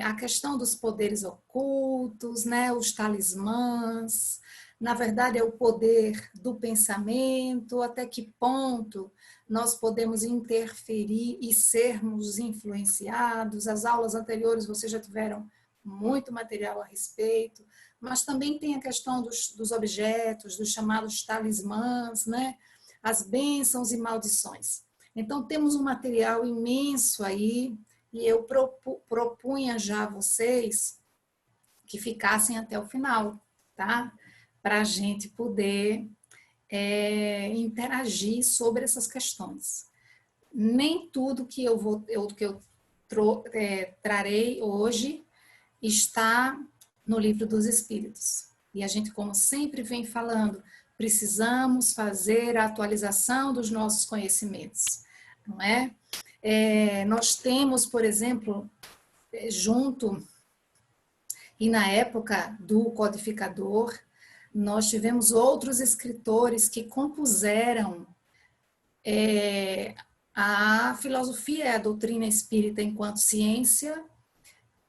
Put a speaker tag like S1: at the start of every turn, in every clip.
S1: a questão dos poderes ocultos, né, os talismãs, na verdade é o poder do pensamento, até que ponto nós podemos interferir e sermos influenciados. As aulas anteriores vocês já tiveram muito material a respeito, mas também tem a questão dos objetos, dos chamados talismãs, né, as bênçãos e maldições. Então temos um material imenso aí, e eu propunha já a vocês que ficassem até o final, tá? Para a gente poder interagir sobre essas questões. Nem tudo que eu trarei hoje está no Livro dos Espíritos. E a gente, como sempre vem falando, precisamos fazer a atualização dos nossos conhecimentos, não é? Nós temos, por exemplo, junto, e na época do codificador, nós tivemos outros escritores que compuseram a filosofia e a doutrina espírita enquanto ciência,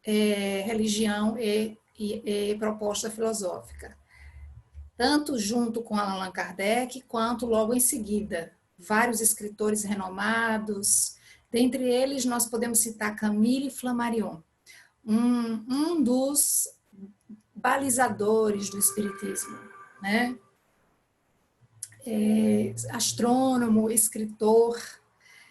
S1: religião e proposta filosófica. Tanto junto com Allan Kardec, quanto logo em seguida. Vários escritores renomados. Dentre eles, nós podemos citar Camille Flammarion, um dos balizadores do espiritismo, né? Astrônomo, escritor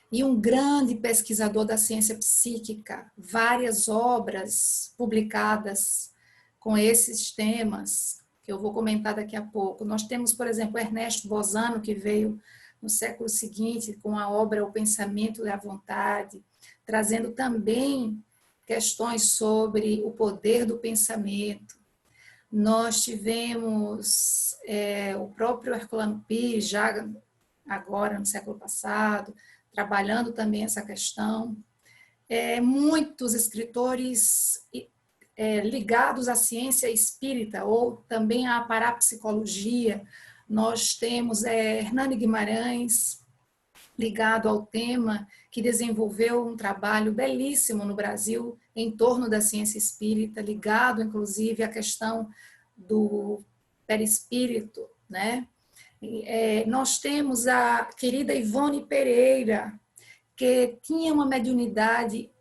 S1: e um grande pesquisador da ciência psíquica. Várias obras publicadas com esses temas, que eu vou comentar daqui a pouco. Nós temos, por exemplo, Ernesto Bozano, que veio no século seguinte com a obra O Pensamento e a Vontade, trazendo também questões sobre o poder do pensamento. Nós tivemos o próprio Herculano Pires, já agora no século passado, trabalhando também essa questão. Muitos escritores ligados à ciência espírita ou também à parapsicologia. Nós temos Hernani Guimarães, ligado ao tema, que desenvolveu um trabalho belíssimo no Brasil em torno da ciência espírita, ligado inclusive à questão do perispírito, né? Nós temos a querida Ivone Pereira, que tinha uma mediunidade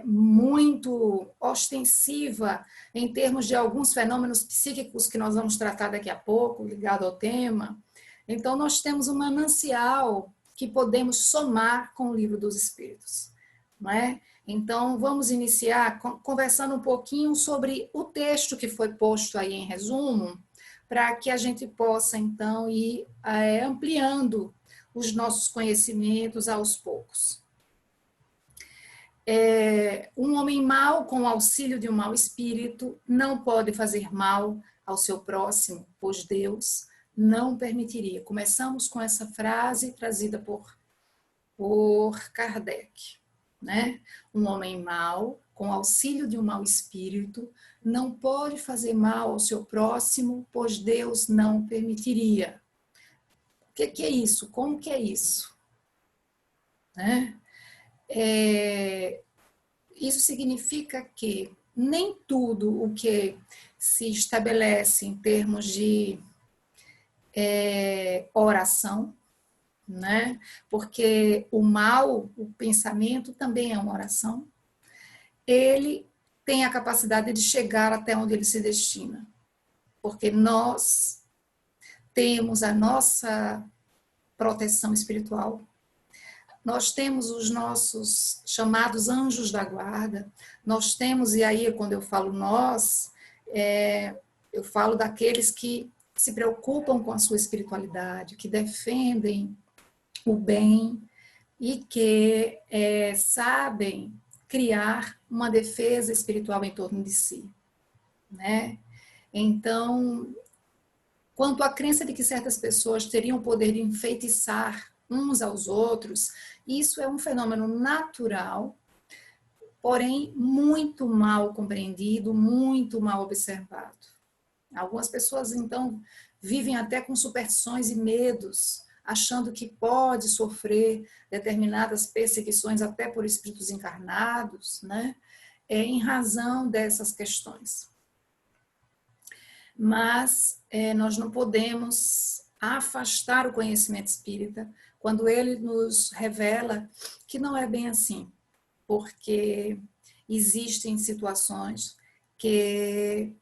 S1: muito ostensiva em termos de alguns fenômenos psíquicos que nós vamos tratar daqui a pouco, ligado ao tema. Então, nós temos um manancial que podemos somar com o Livro dos Espíritos, não é? Então, vamos iniciar conversando um pouquinho sobre o texto que foi posto aí em resumo, para que a gente possa, então, ir ampliando os nossos conhecimentos aos poucos. Um homem mau, com o auxílio de um mau espírito, não pode fazer mal ao seu próximo, pois Deus não permitiria. Começamos com essa frase trazida por Kardec, né? Um homem mau, com o auxílio de um mau espírito, não pode fazer mal ao seu próximo, pois Deus não permitiria. O que é isso? Como que é isso? Né? Isso significa que nem tudo o que se estabelece em termos de oração, né? Porque o mal, o pensamento também é uma oração, ele tem a capacidade de chegar até onde ele se destina, porque nós temos a nossa proteção espiritual, nós temos os nossos chamados anjos da guarda, nós temos, e aí quando eu falo nós, eu falo daqueles que se preocupam com a sua espiritualidade, que defendem o bem e que sabem criar uma defesa espiritual em torno de si, né? Então, quanto à crença de que certas pessoas teriam o poder de enfeitiçar uns aos outros, isso é um fenômeno natural, porém muito mal compreendido, muito mal observado. Algumas pessoas, então, vivem até com superstições e medos achando que pode sofrer determinadas perseguições até por espíritos encarnados, né? Em razão dessas questões. Mas nós não podemos afastar o conhecimento espírita quando ele nos revela que não é bem assim, porque existem situações que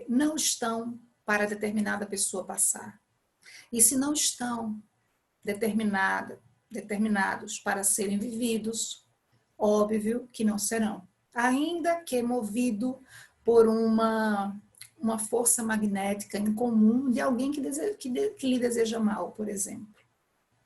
S1: não estão para determinada pessoa passar. E se não estão determinados para serem vividos, óbvio que não serão. Ainda que movido por uma força magnética incomum de alguém que lhe deseja mal, por exemplo.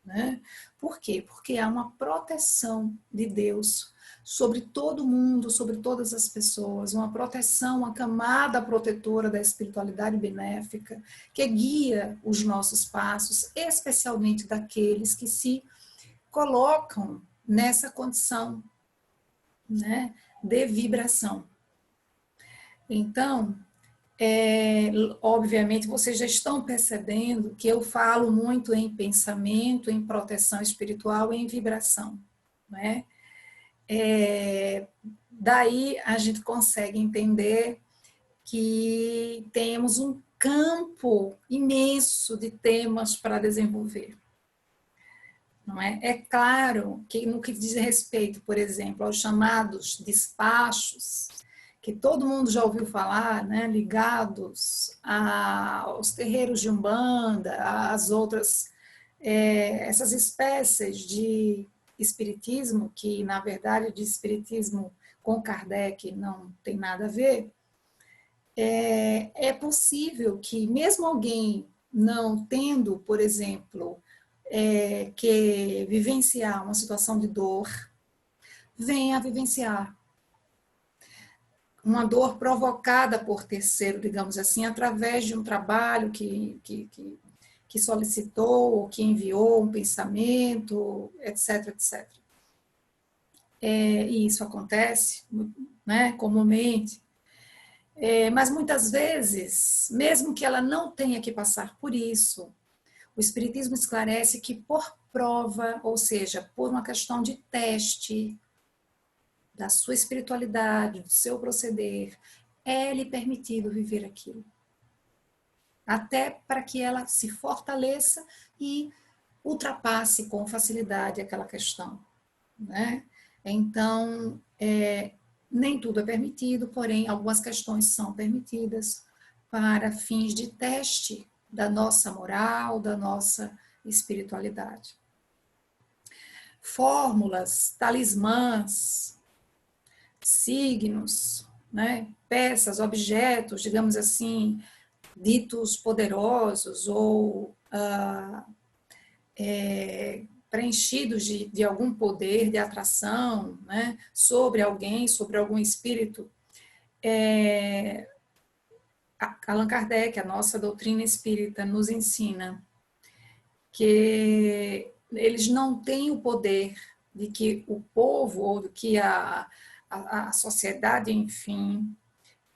S1: Né? Por quê? Porque há uma proteção de Deus sobre todo mundo, sobre todas as pessoas, uma proteção, uma camada protetora da espiritualidade benéfica que guia os nossos passos, especialmente daqueles que se colocam nessa condição, né, de vibração. Então, obviamente, vocês já estão percebendo que eu falo muito em pensamento, em proteção espiritual e em vibração, né? Daí a gente consegue entender que temos um campo imenso de temas para desenvolver. Não é? É claro que no que diz respeito, por exemplo, aos chamados despachos, que todo mundo já ouviu falar, né, ligados aos terreiros de Umbanda, às outras, essas espécies de espiritismo, que na verdade de espiritismo com Kardec não tem nada a ver, é possível que mesmo alguém não tendo, por exemplo, que vivenciar uma situação de dor, venha a vivenciar uma dor provocada por terceiro, digamos assim, através de um trabalho que solicitou, que enviou um pensamento, etc, etc. E isso acontece, né, comumente. Mas muitas vezes, mesmo que ela não tenha que passar por isso, o Espiritismo esclarece que por prova, ou seja, por uma questão de teste da sua espiritualidade, do seu proceder, é-lhe permitido viver aquilo. Até para que ela se fortaleça e ultrapasse com facilidade aquela questão, né? Então, nem tudo é permitido, porém, algumas questões são permitidas para fins de teste da nossa moral, da nossa espiritualidade. Fórmulas, talismãs, signos, né? Peças, objetos, digamos assim, ditos poderosos ou preenchidos de algum poder de atração, né? Sobre alguém, sobre algum espírito. Allan Kardec, a nossa doutrina espírita, nos ensina que eles não têm o poder de que o povo ou do que a sociedade, enfim,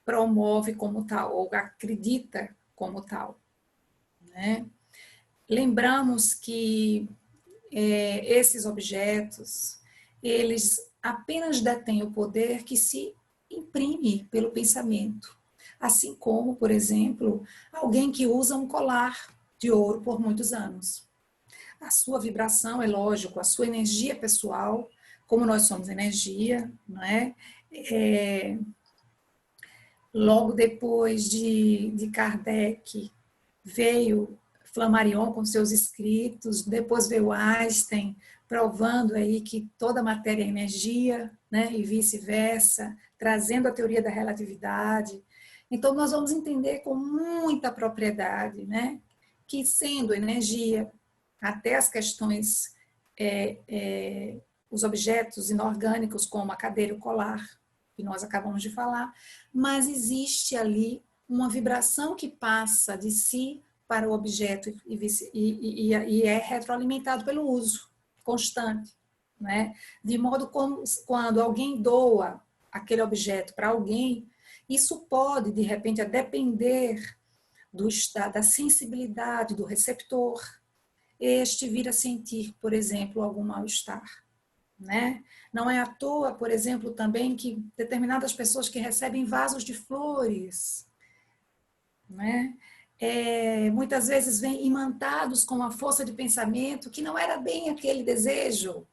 S1: promove como tal, ou acredita como tal. Né? Lembramos que esses objetos, eles apenas detêm o poder que se imprime pelo pensamento. Assim como, por exemplo, alguém que usa um colar de ouro por muitos anos. A sua vibração, é lógico, a sua energia pessoal, como nós somos energia, não é? Logo depois de Kardec, veio Flammarion com seus escritos, depois veio Einstein, provando aí que toda matéria é energia, né, e vice-versa, trazendo a teoria da relatividade. Então, nós vamos entender com muita propriedade, né, que sendo energia, até as questões, os objetos inorgânicos, como a cadeira e o colar, que nós acabamos de falar, mas existe ali uma vibração que passa de si para o objeto e é retroalimentado pelo uso constante, né? De modo como quando alguém doa aquele objeto para alguém, isso pode, de repente, a depender do estado, da sensibilidade do receptor, este vir a sentir, por exemplo, algum mal-estar, né? Não é à toa, por exemplo, também que determinadas pessoas que recebem vasos de flores, né? Muitas vezes vêm imantados com uma força de pensamento que não era bem aquele desejo,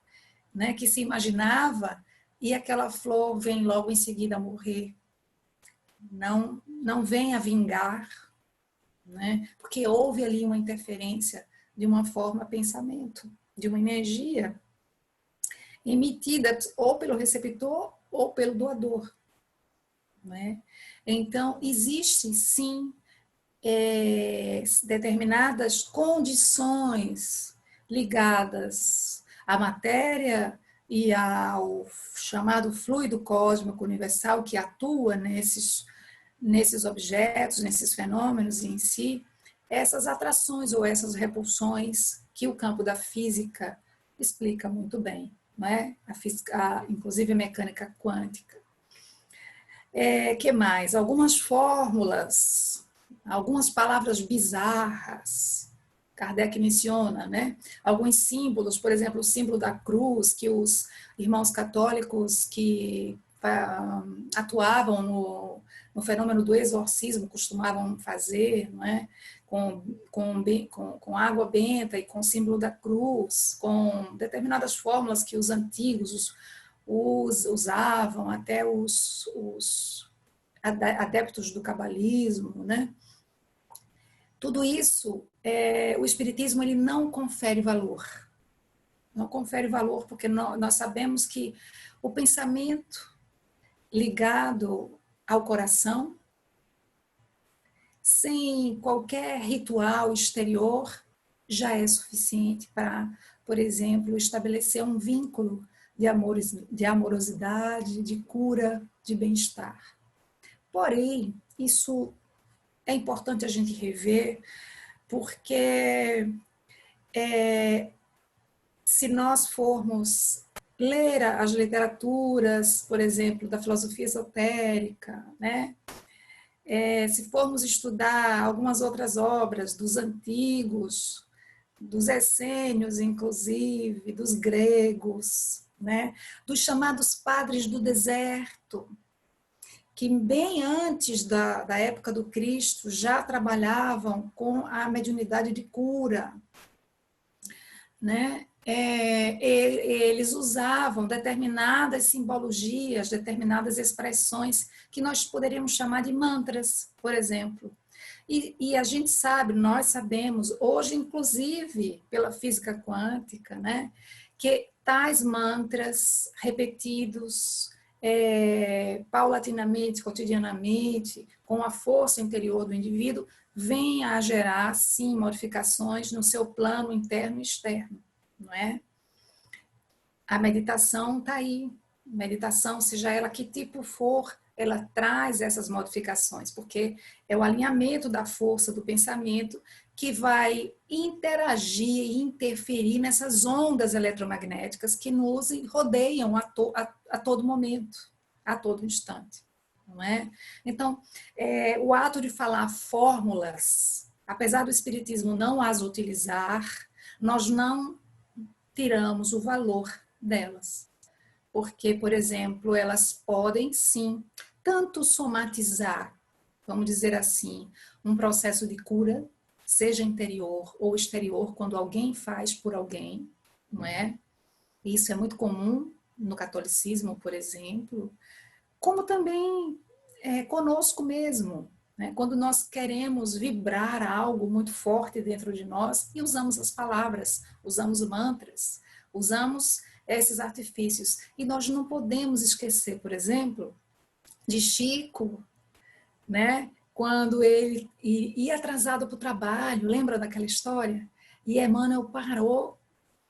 S1: né, que se imaginava, e aquela flor vem logo em seguida a morrer. Não vem a vingar, né, porque houve ali uma interferência de uma forma pensamento, de uma energia emitida ou pelo receptor ou pelo doador, né? Então, existe sim determinadas condições ligadas à matéria e ao chamado fluido cósmico universal que atua nesses objetos, nesses fenômenos em si, essas atrações ou essas repulsões que o campo da física explica muito bem, né? Inclusive a mecânica quântica. Que mais? Algumas fórmulas, algumas palavras bizarras, Kardec menciona, né? Alguns símbolos, por exemplo, o símbolo da cruz, que os irmãos católicos que atuavam no fenômeno do exorcismo costumavam fazer, não é? Com água benta e com o símbolo da cruz, com determinadas fórmulas que os antigos usavam, até os adeptos do cabalismo, né? Tudo isso, o espiritismo ele não confere valor. Não confere valor porque nós sabemos que o pensamento ligado ao coração, sem qualquer ritual exterior, já é suficiente para, por exemplo, estabelecer um vínculo de amorosidade, de cura, de bem-estar. Porém, isso é importante a gente rever, porque se nós formos ler as literaturas, por exemplo, da filosofia esotérica, né? Se formos estudar algumas outras obras dos antigos, dos essênios, inclusive, dos gregos, né? Dos chamados padres do deserto, que bem antes da época do Cristo já trabalhavam com a mediunidade de cura, né? Eles usavam determinadas simbologias, determinadas expressões que nós poderíamos chamar de mantras, por exemplo. E a gente sabe, nós sabemos, hoje inclusive pela física quântica, né, que tais mantras repetidos paulatinamente, cotidianamente, com a força interior do indivíduo, vêm a gerar, sim, modificações no seu plano interno e externo, não é? A meditação está aí. Meditação, seja ela que tipo for, ela traz essas modificações, porque é o alinhamento da força do pensamento que vai interagir e interferir nessas ondas eletromagnéticas que nos rodeiam a todo momento, a todo instante. Não é? Então, o ato de falar fórmulas, apesar do espiritismo não as utilizar, nós não tiramos o valor delas. Porque, por exemplo, elas podem sim tanto somatizar, vamos dizer assim, um processo de cura, seja interior ou exterior, quando alguém faz por alguém, não é? Isso é muito comum no catolicismo, por exemplo, como também conosco mesmo, né? Quando nós queremos vibrar algo muito forte dentro de nós e usamos as palavras, usamos mantras, usamos esses artifícios. E nós não podemos esquecer, por exemplo, de Chico, né? Quando ele ia atrasado para o trabalho, lembra daquela história? E Emmanuel parou,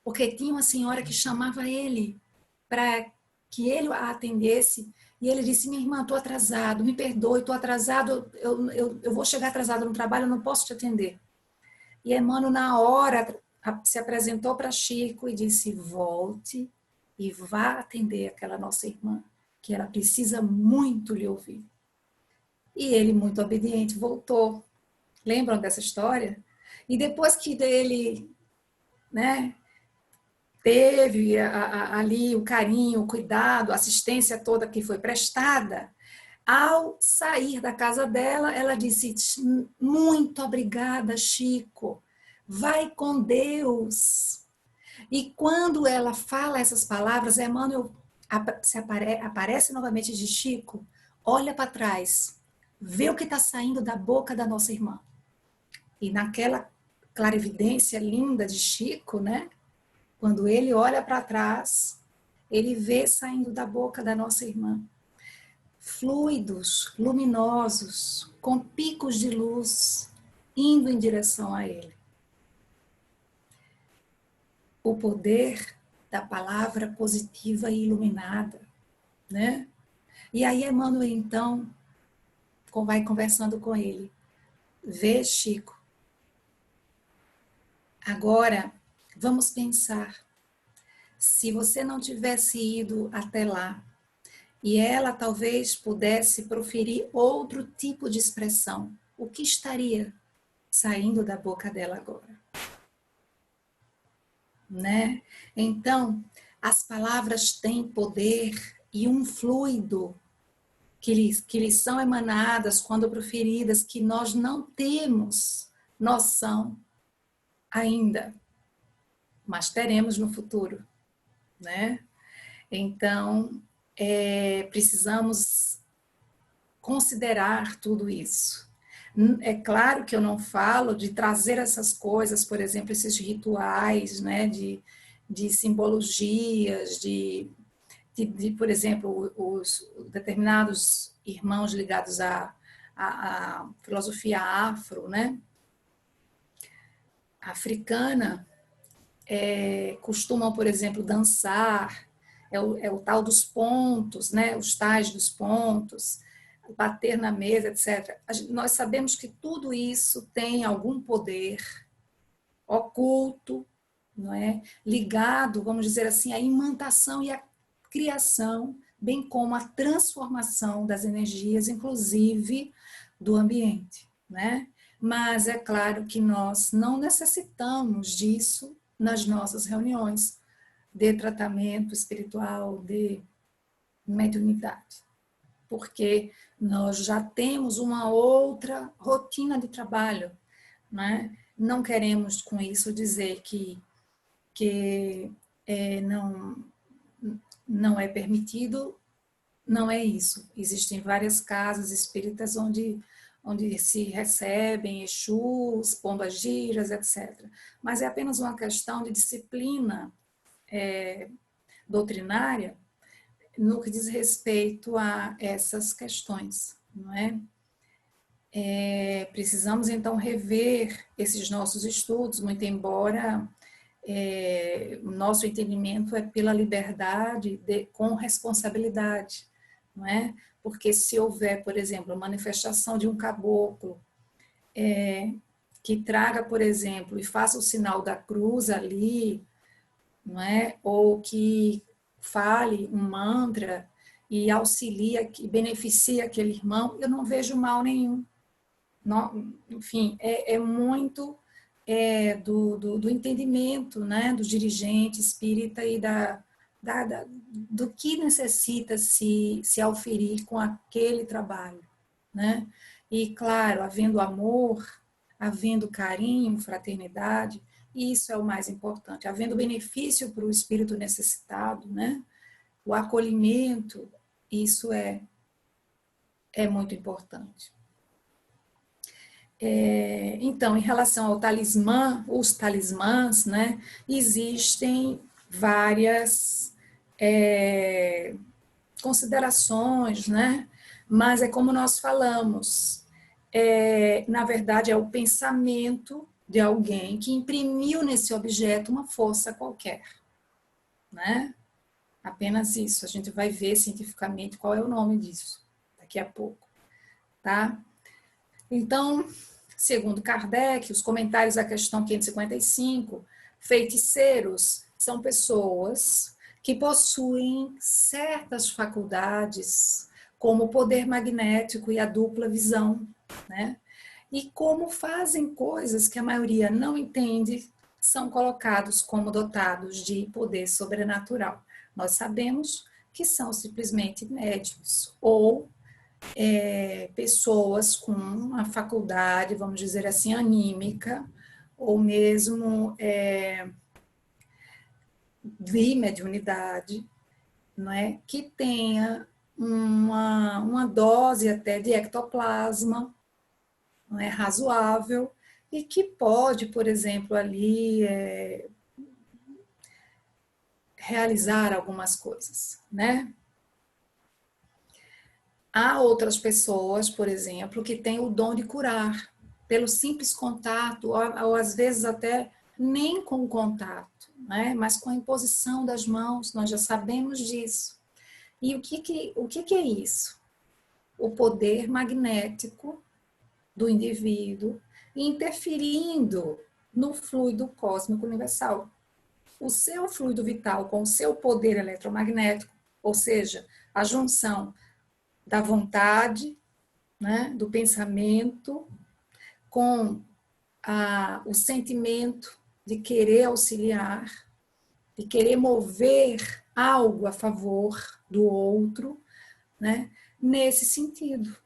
S1: porque tinha uma senhora que chamava ele para que ele a atendesse, e ele disse: minha irmã, estou atrasado, me perdoe, estou atrasado, eu vou chegar atrasado no trabalho, eu não posso te atender. E Emmanuel, na hora, se apresentou para Chico e disse: volte e vá atender aquela nossa irmã, que ela precisa muito lhe ouvir. E ele, muito obediente, voltou. Lembram dessa história? E depois que ele né, teve ali o carinho, o cuidado, a assistência toda que foi prestada, ao sair da casa dela, ela disse: muito obrigada, Chico, vai com Deus. E quando ela fala essas palavras, Emmanuel aparece novamente de Chico, olha para trás, vê o que está saindo da boca da nossa irmã. E naquela clarividência linda de Chico, né? Quando ele olha para trás, ele vê saindo da boca da nossa irmã fluidos, luminosos, com picos de luz, indo em direção a ele. O poder da palavra positiva e iluminada, né? E aí Emmanuel, então, vai conversando com ele. Vê, Chico, agora vamos pensar, se você não tivesse ido até lá, e ela talvez pudesse proferir outro tipo de expressão, o que estaria saindo da boca dela agora? Né? Então, as palavras têm poder e um fluido que lhes são emanadas quando proferidas, que nós não temos noção ainda, mas teremos no futuro, né? Então, precisamos considerar tudo isso. É claro que eu não falo de trazer essas coisas, por exemplo, esses rituais, né, de simbologias, por exemplo, os determinados irmãos ligados à filosofia afro, né, africana, costumam, por exemplo, dançar, é o tal dos pontos, né, os tais dos pontos, bater na mesa, etc. Nós sabemos que tudo isso tem algum poder oculto, não é? Ligado, vamos dizer assim, à imantação e à criação, bem como à transformação das energias, inclusive do ambiente, né? Mas é claro que nós não necessitamos disso nas nossas reuniões de tratamento espiritual, de mediunidade, porque nós já temos uma outra rotina de trabalho, né? Não queremos com isso dizer que não é permitido, não é isso. Existem várias casas espíritas onde se recebem Exus, pombagiras, etc. Mas é apenas uma questão de disciplina doutrinária no que diz respeito a essas questões, não é? Precisamos, então, rever esses nossos estudos, muito embora o nosso entendimento é pela liberdade com responsabilidade, não é? Porque se houver, por exemplo, a manifestação de um caboclo que traga, por exemplo, e faça o sinal da cruz ali, não é? Ou que fale um mantra e auxilia, que beneficia aquele irmão, eu não vejo mal nenhum. Não, enfim, é muito do entendimento, né, do dirigente espírita e do que necessita se auferir com aquele trabalho, né? E, claro, havendo amor, havendo carinho, fraternidade, isso é o mais importante. Havendo benefício para o espírito necessitado, né? O acolhimento, isso é muito importante. Então, em relação ao talismã, os talismãs, né, existem várias considerações, né, mas é como nós falamos, na verdade é o pensamento de alguém que imprimiu nesse objeto uma força qualquer, né? Apenas isso, a gente vai ver cientificamente qual é o nome disso daqui a pouco, tá? Então, segundo Kardec, os comentários à questão 555, feiticeiros são pessoas que possuem certas faculdades, como o poder magnético e a dupla visão, né? E como fazem coisas que a maioria não entende, são colocados como dotados de poder sobrenatural. Nós sabemos que são simplesmente médiuns ou pessoas com uma faculdade, vamos dizer assim, anímica, ou mesmo de mediunidade, não é? Que tenha uma dose até de ectoplasma, não é, razoável, e que pode, por exemplo, ali realizar algumas coisas, né? Há outras pessoas, por exemplo, que têm o dom de curar, pelo simples contato, ou às vezes até nem com contato, né? Mas com a imposição das mãos, nós já sabemos disso. E o que é isso? O poder magnético do indivíduo interferindo no fluido cósmico universal. O seu fluido vital com o seu poder eletromagnético, ou seja, a junção da vontade, né, do pensamento, com o sentimento de querer auxiliar, de querer mover algo a favor do outro, né, nesse sentido.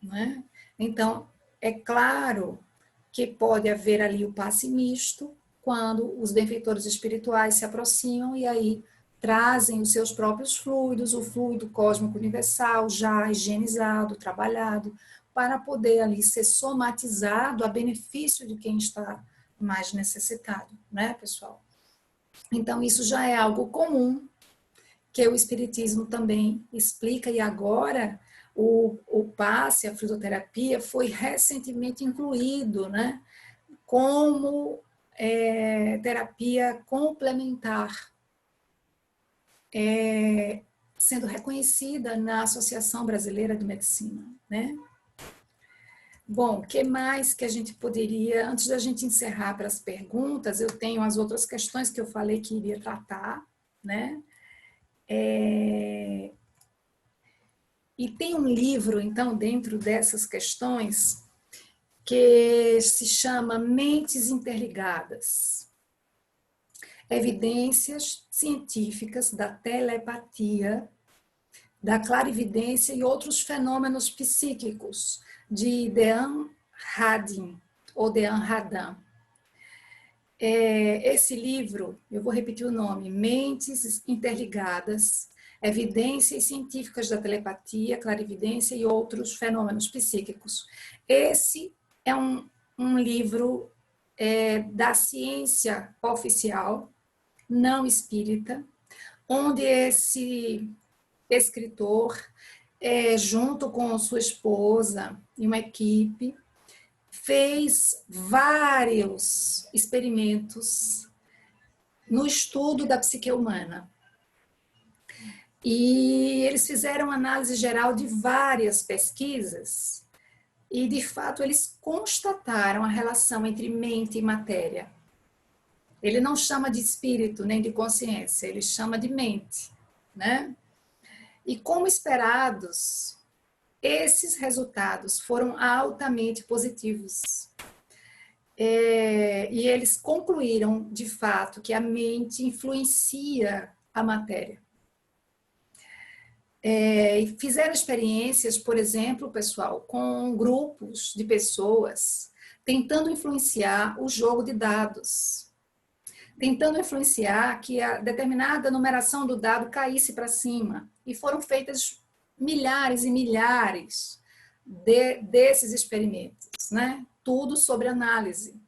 S1: Né? Então, é claro que pode haver ali o passe misto, quando os benfeitores espirituais se aproximam e aí trazem os seus próprios fluidos, o fluido cósmico universal já higienizado, trabalhado, para poder ali ser somatizado a benefício de quem está mais necessitado, né, pessoal? Então, isso já é algo comum, que o Espiritismo também explica, e agora o passe, a fluidoterapia, foi recentemente incluído, né, como terapia complementar, sendo reconhecida na Associação Brasileira de Medicina, né? Bom, o que mais que a gente poderia, antes da gente encerrar para as perguntas, eu tenho as outras questões que eu falei que iria tratar, né? E tem um livro, então, dentro dessas questões, que se chama Mentes Interligadas. Evidências científicas da telepatia, da clarividência e outros fenômenos psíquicos, de Dean Radin, ou Dean Radin. Esse livro, eu vou repetir o nome, Mentes Interligadas, Evidências Científicas da Telepatia, Clarividência e Outros Fenômenos Psíquicos. Esse é um livro da ciência oficial, não espírita, onde esse escritor, junto com sua esposa e uma equipe, fez vários experimentos no estudo da psique humana. E eles fizeram análise geral de várias pesquisas e, de fato, eles constataram a relação entre mente e matéria. Ele não chama de espírito nem de consciência, ele chama de mente, né? E como esperados, esses resultados foram altamente positivos. E eles concluíram, de fato, que a mente influencia a matéria. E fizeram experiências, por exemplo, pessoal, com grupos de pessoas tentando influenciar o jogo de dados, tentando influenciar que a determinada numeração do dado caísse para cima. E foram feitas milhares e milhares desses experimentos, né? Tudo sobre análise,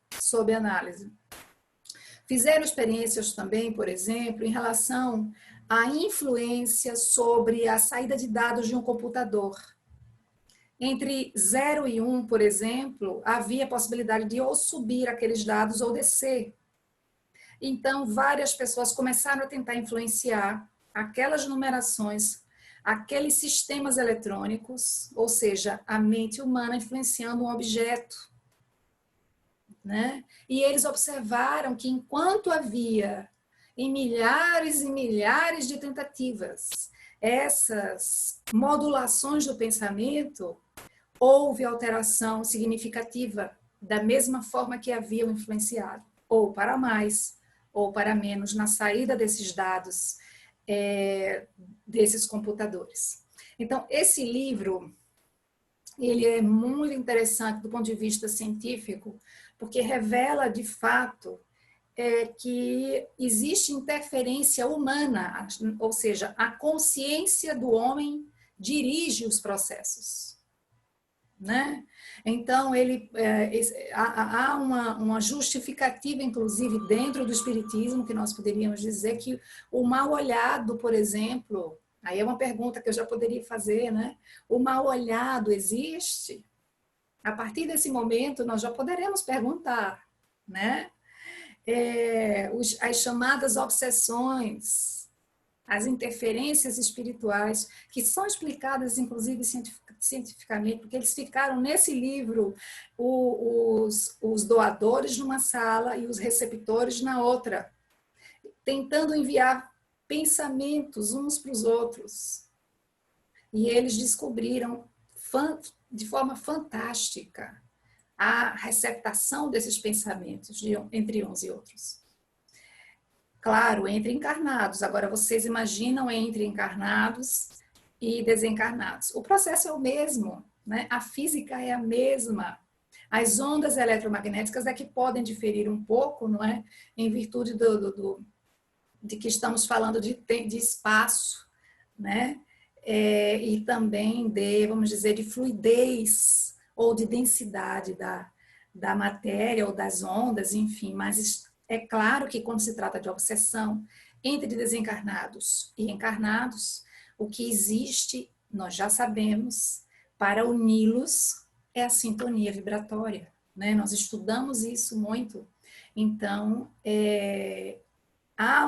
S1: Fizeram experiências também, por exemplo, em relação à influência sobre a saída de dados de um computador. Entre 0 e 1, por exemplo, havia a possibilidade de ou subir aqueles dados ou descer. Então, várias pessoas começaram a tentar influenciar aquelas numerações, aqueles sistemas eletrônicos, ou seja, a mente humana influenciando um objeto, né? E eles observaram que enquanto havia em milhares e milhares de tentativas essas modulações do pensamento, houve alteração significativa da mesma forma que haviam influenciado. ou para mais, ou para menos na saída desses dados, desses computadores. Então, esse livro, ele é muito interessante do ponto de vista científico, porque revela, de fato, que existe interferência humana, ou seja, a consciência do homem dirige os processos, né? Então, há uma justificativa, inclusive, dentro do espiritismo, que nós poderíamos dizer que o mal olhado, por exemplo, aí é uma pergunta que eu já poderia fazer, né? O mal olhado existe? A partir desse momento, nós já poderemos perguntar, né? As chamadas obsessões, as interferências espirituais, que são explicadas, inclusive, cientificamente, porque eles ficaram nesse livro, os doadores numa sala e os receptores na outra, tentando enviar pensamentos uns para os outros. E eles descobriram, de forma fantástica, a receptação desses pensamentos entre uns e outros. Claro, entre encarnados. Agora, vocês imaginam entre encarnados e desencarnados. O processo é o mesmo, né? A física é a mesma. As ondas eletromagnéticas é que podem diferir um pouco, não é? Em virtude de que estamos falando de espaço, né? E também vamos dizer, de fluidez ou de densidade da matéria ou das ondas, enfim, mas é claro que quando se trata de obsessão entre desencarnados e encarnados, o que existe, nós já sabemos, para uni-los é a sintonia vibratória, né? Nós estudamos isso muito. Então, há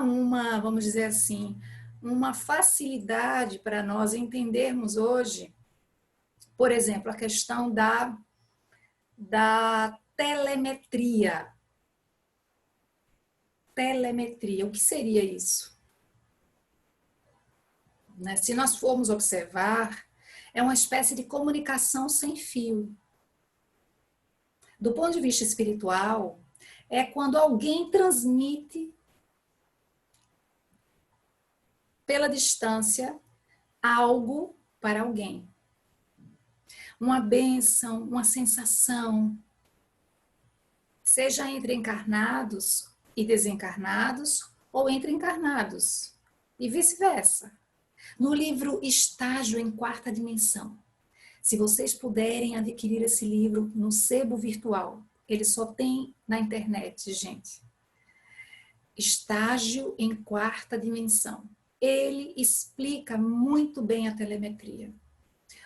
S1: vamos dizer assim, uma facilidade para nós entendermos hoje, por exemplo, a questão da telemetria. Telemetria, o que seria isso? Né? Se nós formos observar, é uma espécie de comunicação sem fio. Do ponto de vista espiritual, é quando alguém transmite pela distância algo para alguém. Uma bênção, uma sensação, seja entre encarnados e desencarnados, ou entre encarnados, e vice-versa. No livro Estágio em Quarta Dimensão, se vocês puderem adquirir esse livro no sebo virtual, ele só tem na internet, gente. Estágio em Quarta Dimensão. Ele explica muito bem a telemetria.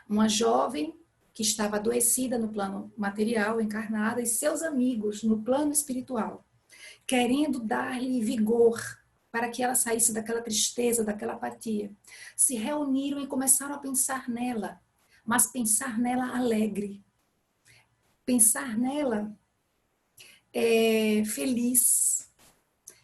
S1: Uma jovem que estava adoecida no plano material, encarnada, e seus amigos no plano espiritual, querendo dar-lhe vigor para que ela saísse daquela tristeza, daquela apatia, se reuniram e começaram a pensar nela, mas pensar nela alegre, pensar nela feliz,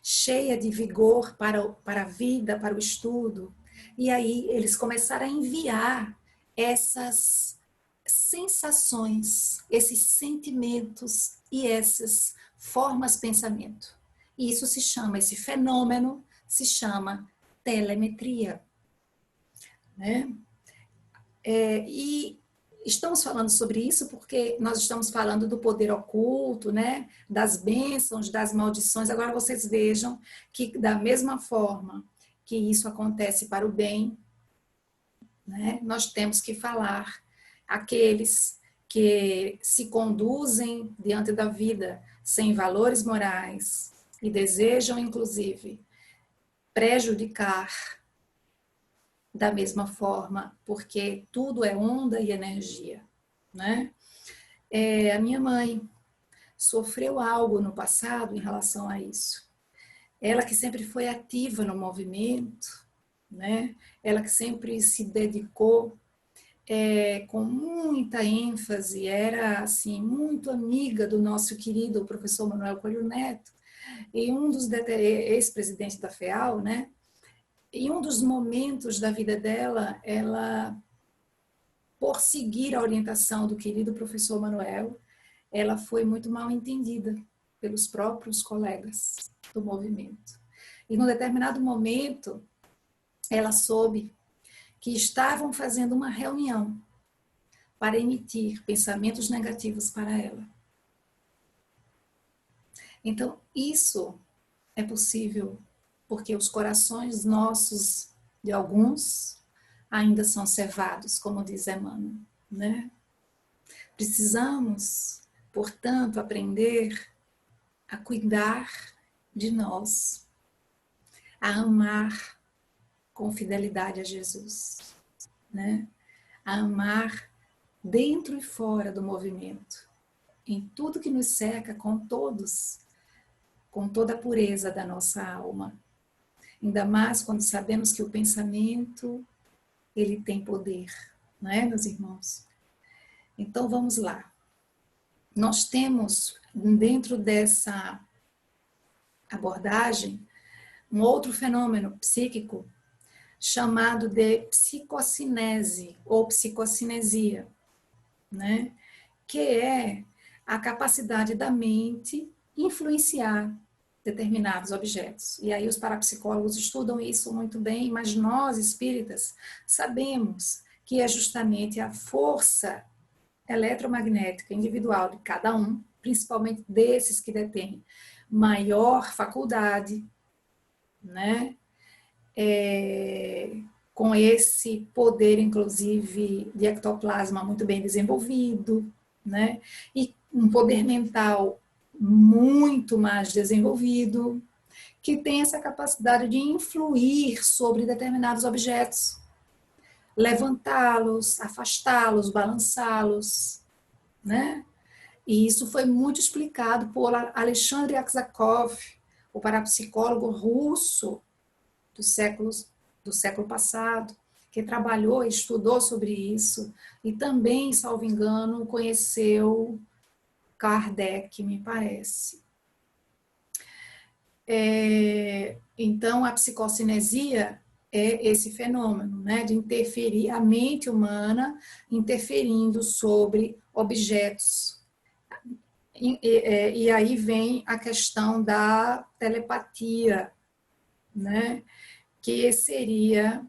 S1: cheia de vigor para a vida, para o estudo. E aí eles começaram a enviar essas sensações, esses sentimentos e essas formas de pensamento. E isso se chama, esse fenômeno se chama telemetria. Né? E estamos falando sobre isso porque nós estamos falando do poder oculto, né? Das bênçãos, das maldições. Agora vocês vejam que da mesma forma que isso acontece para o bem, né? Nós temos que falar aqueles que se conduzem diante da vida sem valores morais e desejam, inclusive, prejudicar da mesma forma, porque tudo é onda e energia, né? A minha mãe sofreu algo no passado em relação a isso. Ela que sempre foi ativa no movimento, né? Ela que sempre se dedicou com muita ênfase, era assim muito amiga do nosso querido professor Manuel Coelho Neto, e um dos ex-presidentes da FEAL, né? Em um dos momentos da vida dela, ela, por seguir a orientação do querido professor Manuel, ela foi muito mal entendida. pelos próprios colegas do movimento. E num determinado momento, ela soube que estavam fazendo uma reunião para emitir pensamentos negativos para ela. Então, isso é possível porque os corações nossos, de alguns, ainda são cevados, como diz Emmanuel, né? Precisamos, portanto, aprender a cuidar de nós, a amar com fidelidade a Jesus, né? A amar dentro e fora do movimento, em tudo que nos cerca, com todos, com toda a pureza da nossa alma. Ainda mais quando sabemos que o pensamento, ele tem poder, não é, meus irmãos? Então, vamos lá. Nós temos, dentro dessa abordagem, um outro fenômeno psíquico chamado de psicocinese ou psicocinesia, né? Que é a capacidade da mente influenciar determinados objetos. E aí os parapsicólogos estudam isso muito bem, mas nós, espíritas, sabemos que é justamente a força eletromagnética individual de cada um, principalmente desses que detêm maior faculdade, né? Com esse poder, inclusive, de ectoplasma muito bem desenvolvido, né? E um poder mental muito mais desenvolvido, que tem essa capacidade de influir sobre determinados objetos, levantá-los, afastá-los, balançá-los, né? E isso foi muito explicado por Alexandre Aksakov, o parapsicólogo russo do século passado, que trabalhou e estudou sobre isso, e também, salvo engano, conheceu Kardec, me parece. Então, a psicocinesia é esse fenômeno, né, de interferir, a mente humana interferindo sobre objetos. E aí vem a questão da telepatia, né, que seria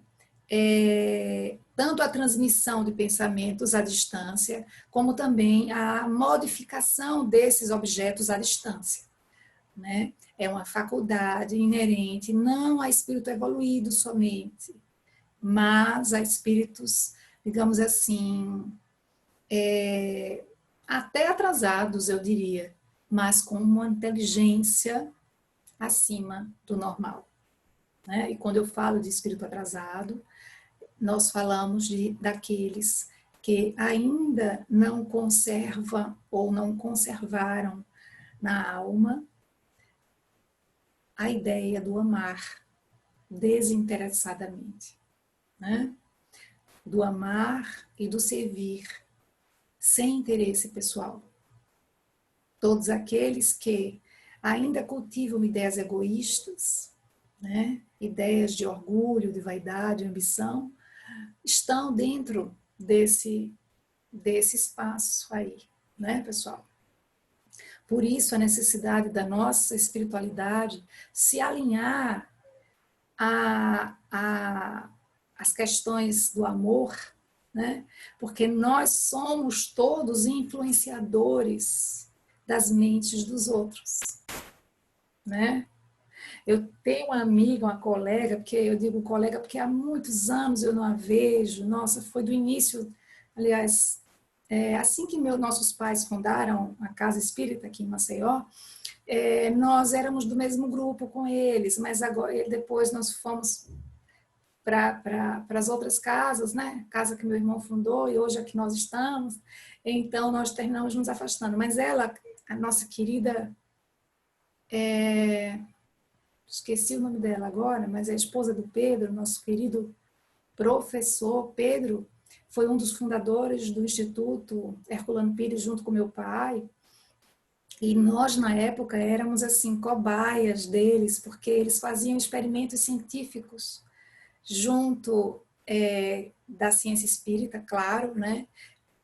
S1: tanto a transmissão de pensamentos à distância, como também a modificação desses objetos à distância, né? É uma faculdade inerente não a espírito evoluído somente, mas a espíritos, digamos assim, até atrasados, eu diria, mas com uma inteligência acima do normal, né? E quando eu falo de espírito atrasado, nós falamos daqueles que ainda não conservam ou não conservaram na alma a ideia do amar desinteressadamente, né? Do amar e do servir sem interesse pessoal. Todos aqueles que ainda cultivam ideias egoístas, né? Ideias de orgulho, de vaidade, ambição, estão dentro desse espaço aí, né, pessoal? Por isso, a necessidade da nossa espiritualidade se alinhar às questões do amor, né? Porque nós somos todos influenciadores das mentes dos outros, né? Eu tenho uma amiga, uma colega, porque eu digo colega porque há muitos anos eu não a vejo, nossa, foi do início, aliás, assim que nossos pais fundaram a Casa Espírita aqui em Maceió, nós éramos do mesmo grupo com eles, mas agora, depois nós fomos para as outras casas, né? Casa que meu irmão fundou e hoje aqui nós estamos, então nós terminamos nos afastando. Mas ela, a nossa querida, esqueci o nome dela agora, mas é a esposa do Pedro, nosso querido professor Pedro, foi um dos fundadores do Instituto Herculano Pires junto com meu pai. E nós, na época, éramos assim, cobaias deles, porque eles faziam experimentos científicos junto da ciência espírita, claro, né,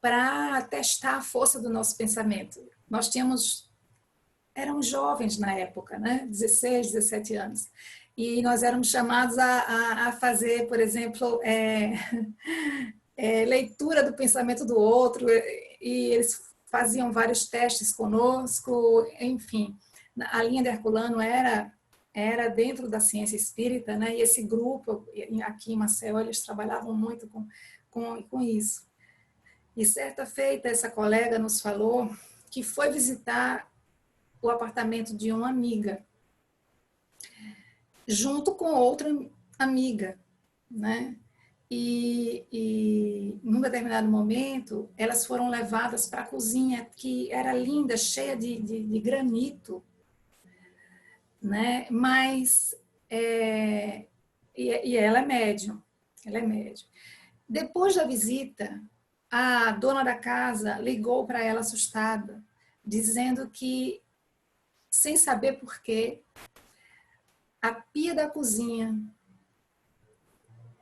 S1: para testar a força do nosso pensamento. Nós tínhamos eram jovens na época, né? 16, 17 anos. E nós éramos chamados a fazer, por exemplo, leitura do pensamento do outro, e eles faziam vários testes conosco, enfim. A linha de Herculano era dentro da ciência espírita, né? E esse grupo, aqui em Maceió, eles trabalhavam muito com isso. E certa feita, essa colega nos falou que foi visitar o apartamento de uma amiga, junto com outra amiga, né? E num determinado momento, elas foram levadas para a cozinha, que era linda, cheia de granito, né? Mas, e ela é médium, Depois da visita, a dona da casa ligou para ela assustada, dizendo que, sem saber por quê, a pia da cozinha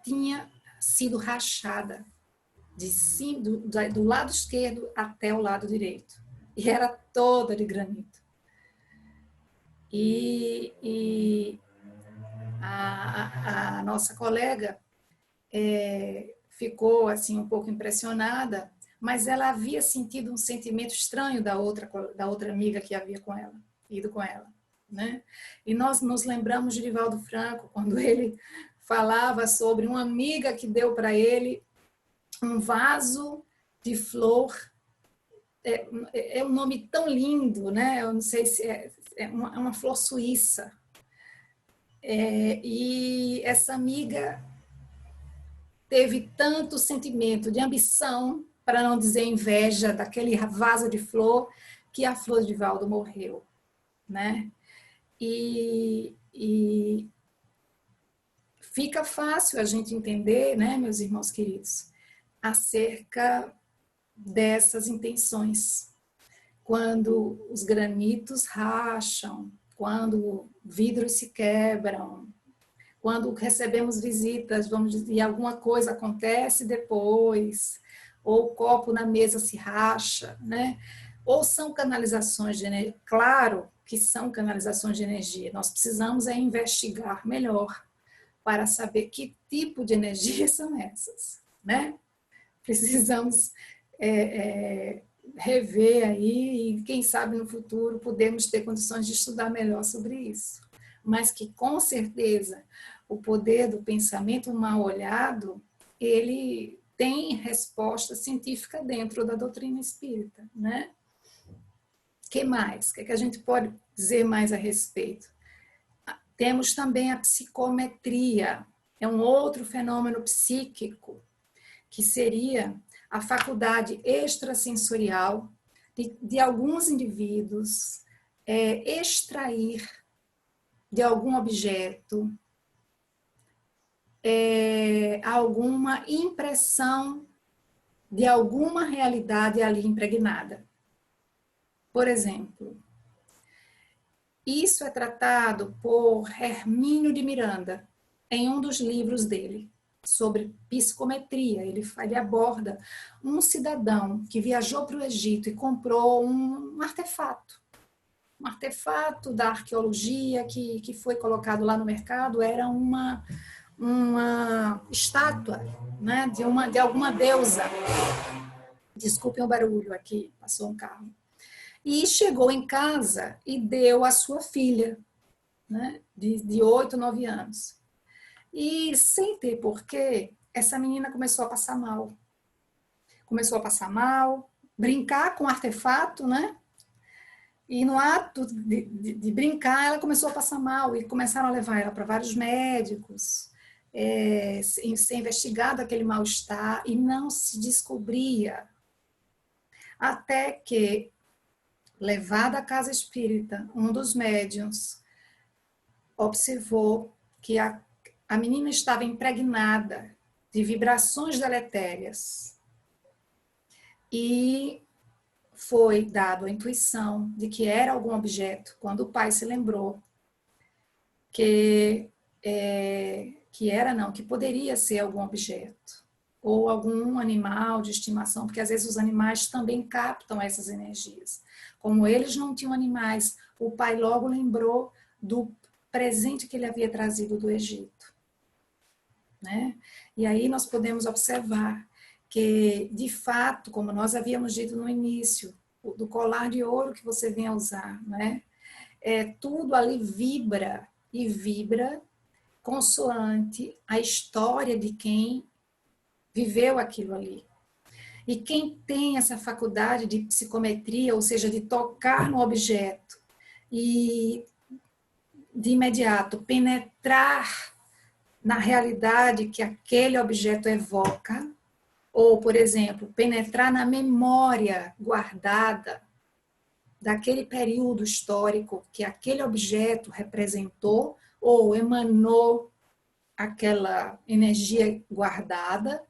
S1: tinha sido rachada do lado esquerdo até o lado direito. E era toda de granito. E a nossa colega ficou assim um pouco impressionada, mas ela havia sentido um sentimento estranho da outra amiga que havia ido com ela, né? E nós nos lembramos de Divaldo Franco quando ele falava sobre uma amiga que deu para ele um vaso de flor, é um nome tão lindo, né? Eu não sei se é uma flor suíça. E essa amiga teve tanto sentimento de ambição, para não dizer inveja, daquele vaso de flor, que a flor de Divaldo morreu, né? E fica fácil a gente entender, né, meus irmãos queridos, acerca dessas intenções. Quando os granitos racham, quando vidros se quebram, quando recebemos visitas, vamos dizer, e alguma coisa acontece depois, ou o copo na mesa se racha, né? Ou são canalizações de energia. Claro que são canalizações de energia. Nós precisamos investigar melhor para saber que tipo de energia são essas, né? Precisamos rever aí e quem sabe no futuro podemos ter condições de estudar melhor sobre isso. Mas que com certeza o poder do pensamento mal olhado, ele tem resposta científica dentro da doutrina espírita, né? Que mais? O que a gente pode dizer mais a respeito? Temos também a psicometria, é um outro fenômeno psíquico, que seria a faculdade extrasensorial de alguns indivíduos extrair de algum objeto alguma impressão de alguma realidade ali impregnada. Por exemplo, isso é tratado por Hermínio de Miranda, em um dos livros dele, sobre psicometria. Ele aborda um cidadão que viajou para o Egito e comprou um artefato da arqueologia que foi colocado lá no mercado. Era uma estátua, né, de alguma deusa. Desculpem o barulho aqui, passou um carro. E chegou em casa e deu à sua filha, né, de 8, 9 anos. E sem ter porquê, essa menina começou a passar mal. Brincar com o artefato, né? E no ato de brincar, ela começou a passar mal e começaram a levar ela para vários médicos, ser investigado aquele mal-estar e não se descobria. Até que, levada à casa espírita, um dos médiuns observou que a menina estava impregnada de vibrações deletérias e foi dado a intuição de que era algum objeto, quando o pai se lembrou que poderia ser algum objeto, ou algum animal de estimação, porque às vezes os animais também captam essas energias. Como eles não tinham animais, o pai logo lembrou do presente que ele havia trazido do Egito, né? E aí nós podemos observar que, de fato, como nós havíamos dito no início, do colar de ouro que você vem a usar, né? Tudo ali vibra e vibra consoante a história de quem viveu aquilo ali. E quem tem essa faculdade de psicometria, ou seja, de tocar no objeto e de imediato penetrar na realidade que aquele objeto evoca, ou, por exemplo, penetrar na memória guardada daquele período histórico que aquele objeto representou ou emanou aquela energia guardada,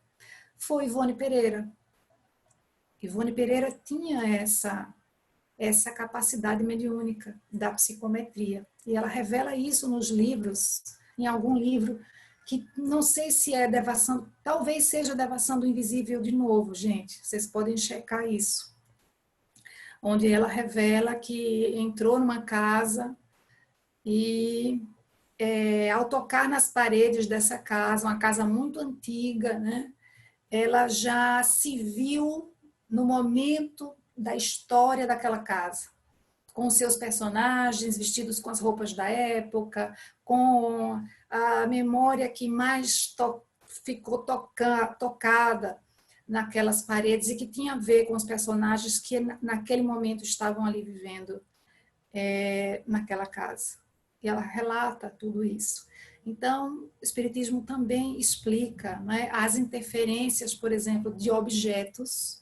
S1: foi Ivone Pereira. Ivone Pereira tinha essa capacidade mediúnica da psicometria. E ela revela isso nos livros, em algum livro, que não sei se é Devassando, talvez seja Devassando o Invisível de novo, gente. Vocês podem checar isso. Onde ela revela que entrou numa casa e ao tocar nas paredes dessa casa, uma casa muito antiga, né, ela já se viu no momento da história daquela casa, com seus personagens vestidos com as roupas da época, com a memória que mais ficou tocada naquelas paredes e que tinha a ver com os personagens que naquele momento estavam ali vivendo naquela casa. E ela relata tudo isso. Então, o Espiritismo também explica, né, as interferências, por exemplo, de objetos,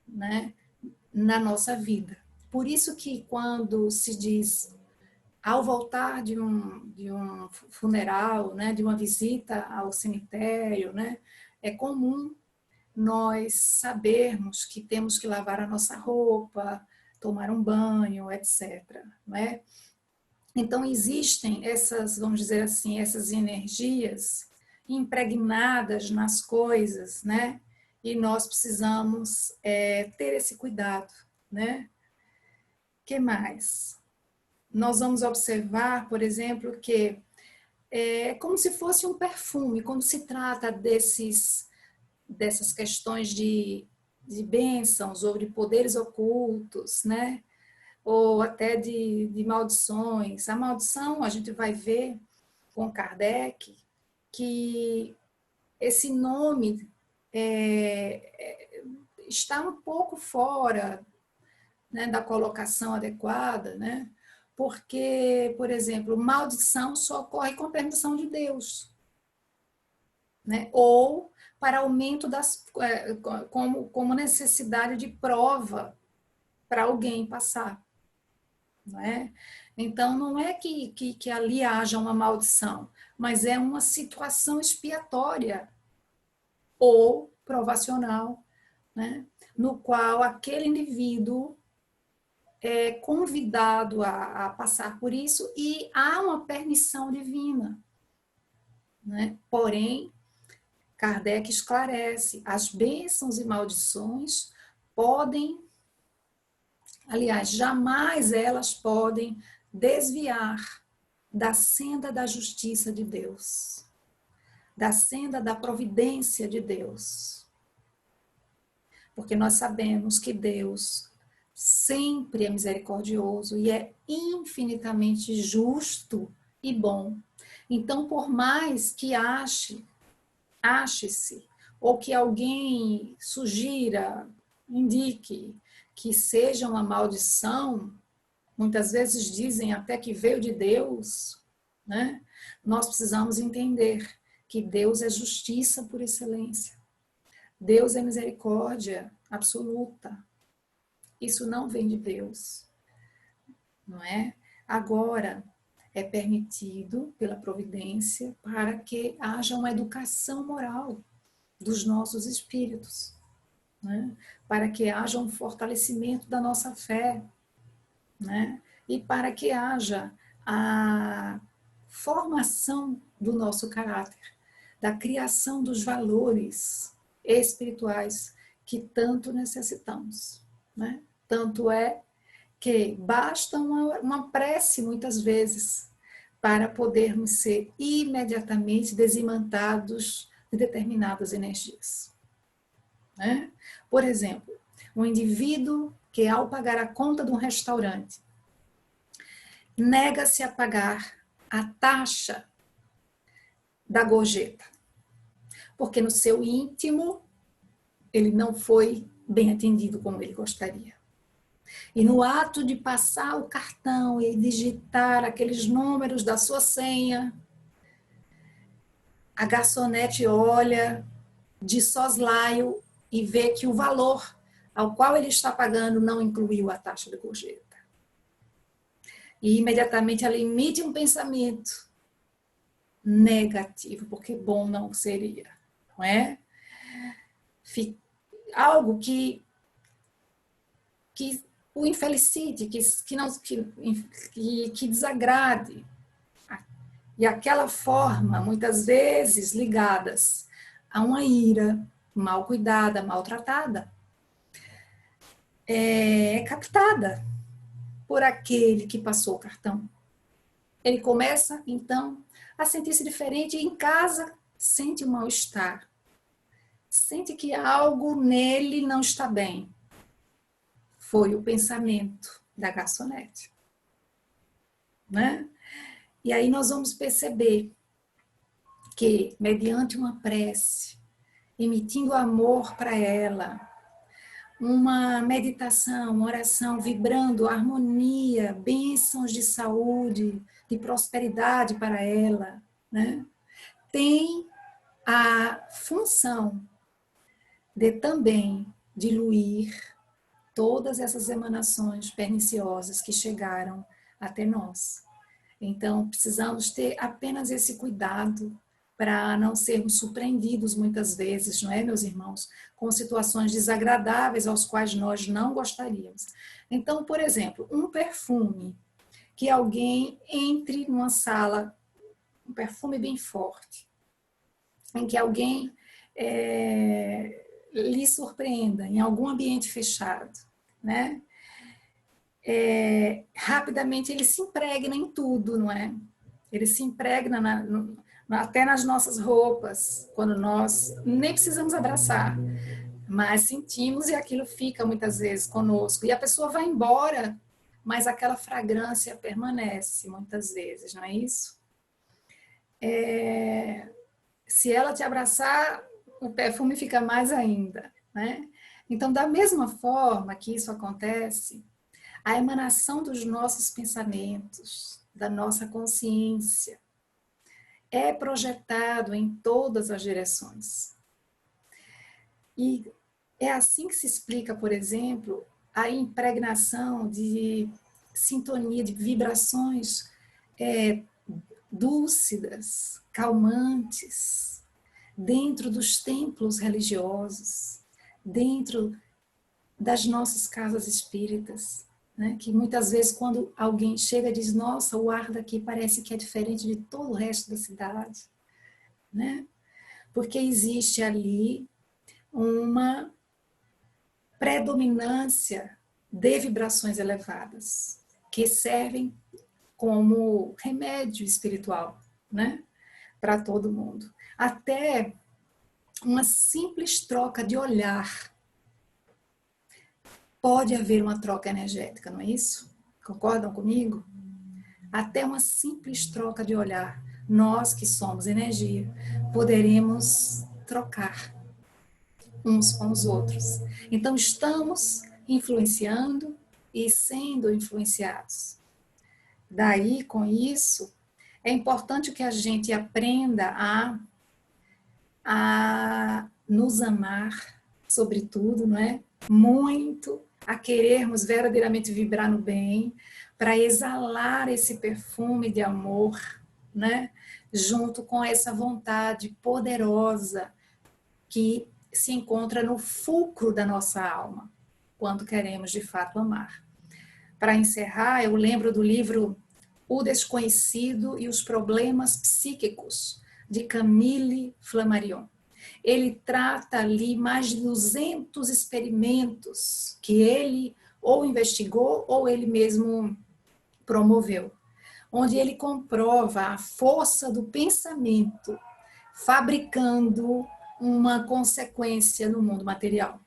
S1: né, na nossa vida. Por isso que quando se diz, ao voltar de um funeral, né, de uma visita ao cemitério, né, é comum nós sabermos que temos que lavar a nossa roupa, tomar um banho, etc. Né? Então, existem essas, vamos dizer assim, essas energias impregnadas nas coisas, né? E nós precisamos ter esse cuidado, né? Que mais? Nós vamos observar, por exemplo, que é como se fosse um perfume, quando se trata dessas questões de bênçãos ou de poderes ocultos, né? Ou até de maldições. A maldição, a gente vai ver com Kardec que esse nome está um pouco fora, né, da colocação adequada, né? Porque, por exemplo, maldição só ocorre com a permissão de Deus, né? Ou para aumento como necessidade de prova para alguém passar. Não é? Então, não é que ali haja uma maldição, mas é uma situação expiatória ou provacional, né? No qual aquele indivíduo é convidado a passar por isso e há uma permissão divina. Né? Porém, Kardec esclarece, as bênçãos e maldições podem, aliás, jamais elas podem desviar da senda da justiça de Deus, da senda da providência de Deus. Porque nós sabemos que Deus sempre é misericordioso e é infinitamente justo e bom. Então, por mais que ache-se, ou que alguém sugira, indique que seja uma maldição, muitas vezes dizem até que veio de Deus, né? Nós precisamos entender que Deus é justiça por excelência. Deus é misericórdia absoluta. Isso não vem de Deus, não é? Agora, é permitido pela providência para que haja uma educação moral dos nossos espíritos, né? Para que haja um fortalecimento da nossa fé, né? E para que haja a formação do nosso caráter, da criação dos valores, espirituais que tanto necessitamos, né? Tanto é que basta uma prece, muitas vezes, para podermos ser imediatamente desimantados de determinadas energias, né? Por exemplo, um indivíduo que, ao pagar a conta de um restaurante, nega-se a pagar a taxa da gorjeta, porque no seu íntimo ele não foi bem atendido como ele gostaria. E no ato de passar o cartão e digitar aqueles números da sua senha, a garçonete olha de soslaio e vê que o valor ao qual ele está pagando não incluiu a taxa de gorjeta. E imediatamente ela emite um pensamento negativo, porque bom não seria, não é? Algo que o infelicite, que desagrade. E aquela forma, muitas vezes ligadas a uma ira mal cuidada, maltratada, é captada por aquele que passou o cartão. Ele começa, então, a sentir-se diferente e em casa sente um mal-estar. Sente que algo nele não está bem. Foi o pensamento da garçonete, né? E aí nós vamos perceber que, mediante uma prece, emitindo amor para ela, uma meditação, uma oração vibrando harmonia, bênçãos de saúde, de prosperidade para ela, né? Tem a função de também diluir todas essas emanações perniciosas que chegaram até nós. Então, precisamos ter apenas esse cuidado para não sermos surpreendidos muitas vezes, não é, meus irmãos, com situações desagradáveis aos quais nós não gostaríamos. Então, por exemplo, um perfume que alguém entre numa sala, um perfume bem forte, em que alguém lhe surpreenda em algum ambiente fechado, né? Rapidamente ele se impregna em tudo, não é? Ele se impregna até nas nossas roupas, quando nós nem precisamos abraçar, mas sentimos e aquilo fica muitas vezes conosco. E a pessoa vai embora, mas aquela fragrância permanece muitas vezes, não é isso? Se ela te abraçar, o perfume fica mais ainda, né? Então, da mesma forma que isso acontece, a emanação dos nossos pensamentos, da nossa consciência, é projetado em todas as direções. E é assim que se explica, por exemplo, a impregnação de sintonia, de vibrações dúlcidas, calmantes, dentro dos templos religiosos, dentro das nossas casas espíritas, né? Que muitas vezes quando alguém chega e diz, nossa, o ar daqui parece que é diferente de todo o resto da cidade, né? Porque existe ali uma predominância de vibrações elevadas que servem como remédio espiritual, né? Para todo mundo. Até uma simples troca de olhar pode haver uma troca energética, não é isso? Concordam comigo? Até uma simples troca de olhar, nós que somos energia, poderemos trocar uns com os outros. Então, estamos influenciando e sendo influenciados. Daí, com isso, é importante que a gente aprenda a nos amar, sobretudo, não é? Muito, a querermos verdadeiramente vibrar no bem, para exalar esse perfume de amor, né? Junto com essa vontade poderosa que se encontra no fulcro da nossa alma, quando queremos de fato amar. Para encerrar, eu lembro do livro O Desconhecido e os Problemas Psíquicos, de Camille Flammarion. Ele trata ali mais de 200 experimentos que ele ou investigou ou ele mesmo promoveu, onde ele comprova a força do pensamento fabricando uma consequência no mundo material.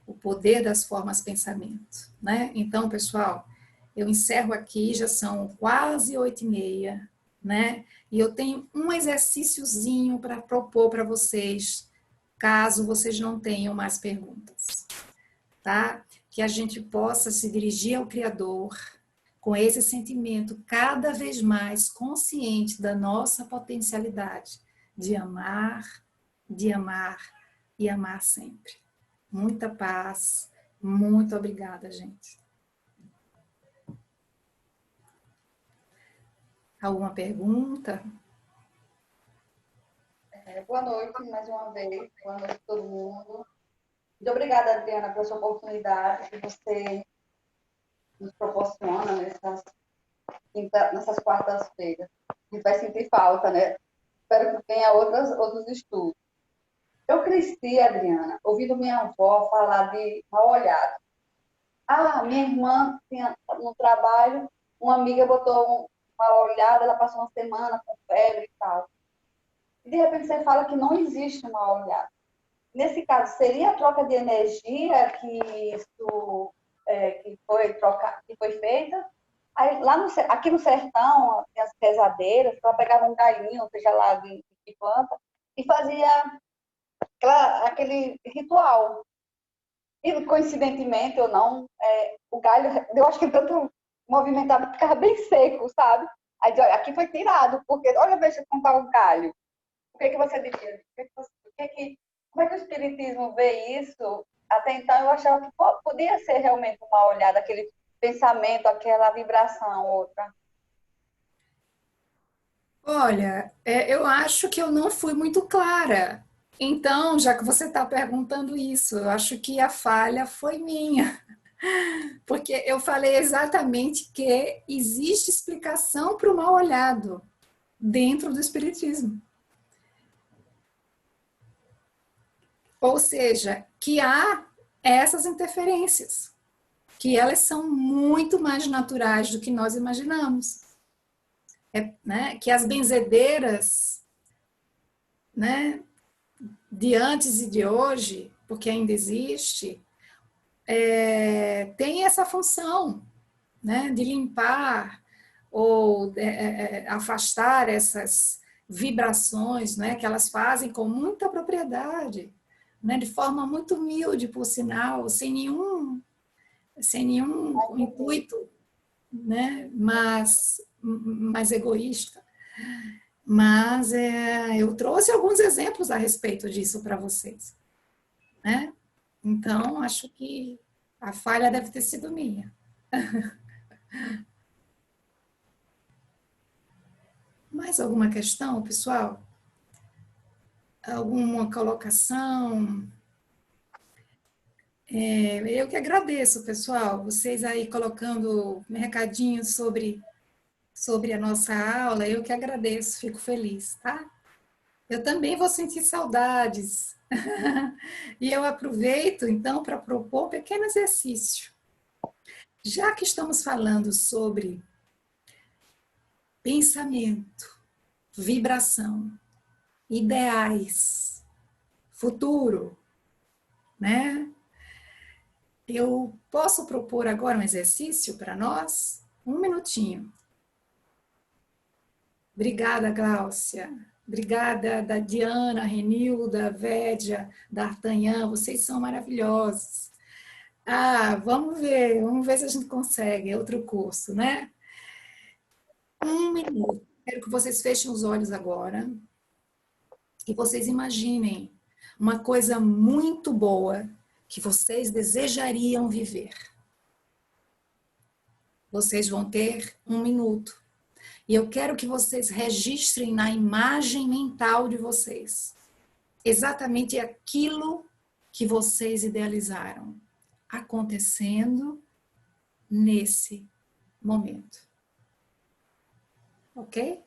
S1: O poder das formas pensamento, né? Então, pessoal, eu encerro aqui, já são quase 8h30, né? E eu tenho um exercíciozinho para propor para vocês, caso vocês não tenham mais perguntas, tá? Que a gente possa se dirigir ao Criador com esse sentimento cada vez mais consciente da nossa potencialidade de amar e amar sempre. Muita paz. Muito obrigada, gente. Alguma pergunta?
S2: Boa noite, mais uma vez. Boa noite a todo mundo. Muito obrigada, Adriana, pela sua oportunidade que você nos proporciona nessas quartas-feiras. A gente vai sentir falta, né? Espero que tenha outros estudos. Eu cresci, Adriana, ouvindo minha avó falar de mal olhado. Ah, minha irmã tinha no trabalho, uma amiga botou uma olhada, ela passou uma semana com febre e tal. E de repente você fala que não existe um mal olhado. Nesse caso, seria a troca de energia que foi feita? Aí, aqui no sertão, tem as pesadeiras, ela pegava um galinho, seja lá de planta, e fazia aquele ritual. E, coincidentemente ou não, o galho, eu acho que tanto movimentado que ficava bem seco, sabe? Aí, olha, aqui foi tirado, porque, olha, deixa eu contar o galho. O que você diria? Como é que o Espiritismo vê isso? Até então, eu achava que podia ser realmente uma olhada, aquele pensamento, aquela vibração, outra.
S1: Olha, eu acho que eu não fui muito clara. Então, já que você está perguntando isso, eu acho que a falha foi minha. Porque eu falei exatamente que existe explicação para o mal olhado dentro do Espiritismo. Ou seja, que há essas interferências, que elas são muito mais naturais do que nós imaginamos. Né? Que as benzedeiras, né, de antes e de hoje, porque ainda existe, tem essa função, né, de limpar ou afastar essas vibrações, né, que elas fazem com muita propriedade, né, de forma muito humilde, por sinal, sem nenhum intuito, né, mas egoísta. Mas eu trouxe alguns exemplos a respeito disso para vocês, né? Então, acho que a falha deve ter sido minha. Mais alguma questão, pessoal? Alguma colocação? Eu que agradeço, pessoal, vocês aí colocando recadinhos sobre a nossa aula, eu que agradeço, fico feliz, tá? Eu também vou sentir saudades. E eu aproveito, então, para propor um pequeno exercício. Já que estamos falando sobre pensamento, vibração, ideais, futuro, né? Eu posso propor agora um exercício para nós? Um minutinho. Obrigada, Gláucia. Obrigada da Diana, Renilda, Védia, D'Artagnan, vocês são maravilhosos. Vamos ver se a gente consegue, é outro curso, né? Um minuto. Quero que vocês fechem os olhos agora e vocês imaginem uma coisa muito boa que vocês desejariam viver. Vocês vão ter um minuto. E eu quero que vocês registrem na imagem mental de vocês exatamente aquilo que vocês idealizaram acontecendo nesse momento. Ok?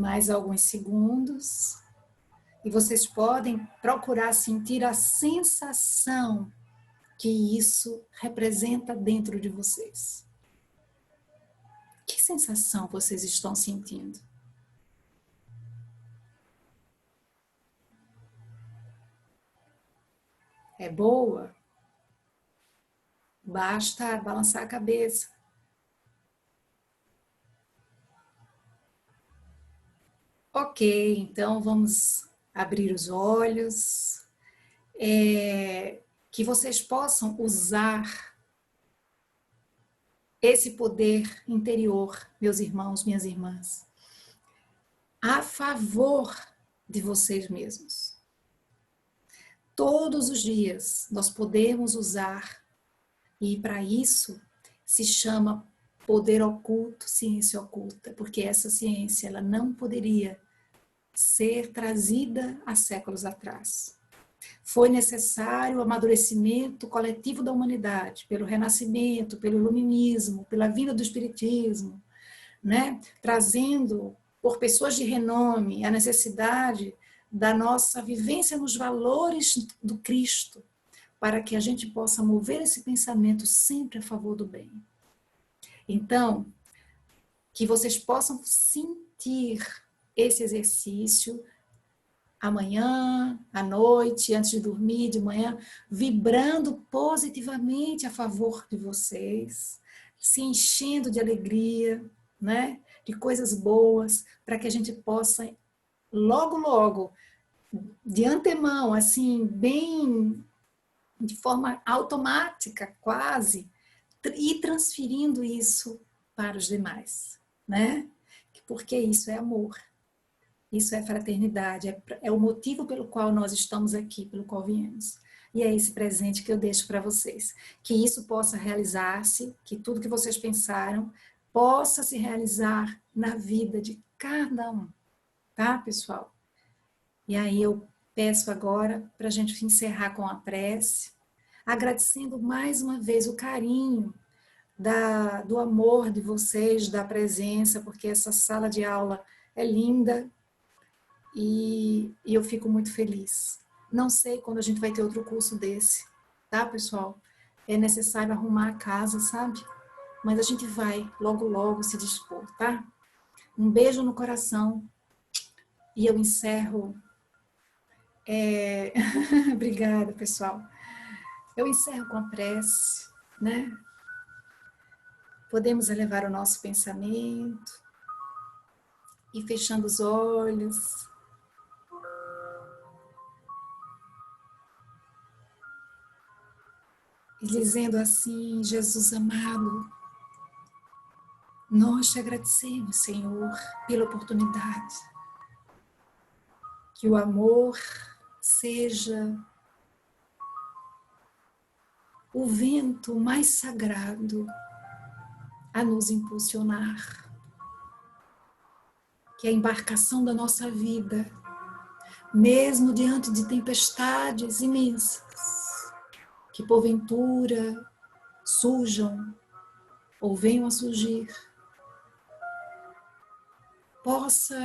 S1: mais alguns segundos. E vocês podem procurar sentir a sensação que isso representa dentro de vocês. Que sensação vocês estão sentindo? É boa? Basta balançar a cabeça. Ok, então vamos abrir os olhos. Que vocês possam usar esse poder interior, meus irmãos, minhas irmãs, a favor de vocês mesmos. Todos os dias nós podemos usar, e para isso se chama poder oculto, ciência oculta, porque essa ciência ela não poderia ser trazida há séculos atrás. Foi necessário o amadurecimento coletivo da humanidade, pelo renascimento, pelo iluminismo, pela vinda do espiritismo, né? Trazendo por pessoas de renome a necessidade da nossa vivência nos valores do Cristo, para que a gente possa mover esse pensamento sempre a favor do bem. Então, que vocês possam sentir esse exercício amanhã, à noite, antes de dormir, de manhã, vibrando positivamente a favor de vocês, se enchendo de alegria, né? De coisas boas, para que a gente possa, logo, logo, de antemão, assim, bem, de forma automática, quase, ir transferindo isso para os demais, né? Porque isso é amor. Isso é fraternidade, é o motivo pelo qual nós estamos aqui, pelo qual viemos. E é esse presente que eu deixo para vocês. Que isso possa realizar-se, que tudo que vocês pensaram possa se realizar na vida de cada um. Tá, pessoal? E aí eu peço agora para a gente encerrar com a prece, agradecendo mais uma vez o carinho do amor de vocês, da presença, porque essa sala de aula é linda. E eu fico muito feliz. Não sei quando a gente vai ter outro curso desse, tá, pessoal? É necessário arrumar a casa, sabe? Mas a gente vai logo, logo se dispor, tá? Um beijo no coração. E eu encerro... Obrigada, pessoal. Eu encerro com a prece, né? Podemos elevar o nosso pensamento e fechando os olhos... E dizendo assim, Jesus amado, nós te agradecemos, Senhor, pela oportunidade. Que o amor seja o vento mais sagrado a nos impulsionar. Que a embarcação da nossa vida, mesmo diante de tempestades imensas, que porventura surjam ou venham a surgir, possa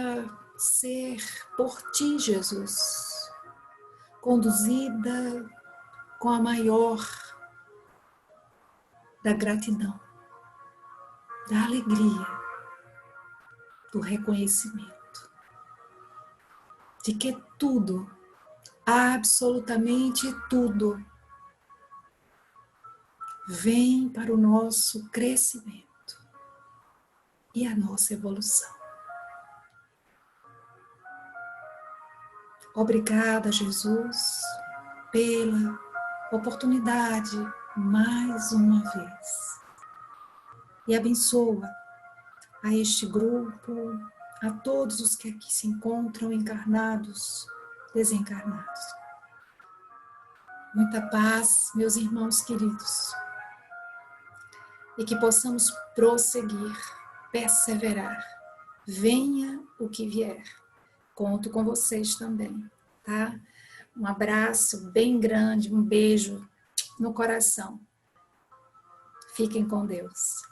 S1: ser por ti, Jesus, conduzida com a maior da gratidão, da alegria, do reconhecimento, de que tudo, absolutamente tudo, vem para o nosso crescimento e a nossa evolução. Obrigada, Jesus, pela oportunidade mais uma vez. E abençoa a este grupo, a todos os que aqui se encontram encarnados, desencarnados. Muita paz, meus irmãos queridos. E que possamos prosseguir, perseverar. Venha o que vier. Conto com vocês também, tá? Um abraço bem grande, um beijo no coração. Fiquem com Deus.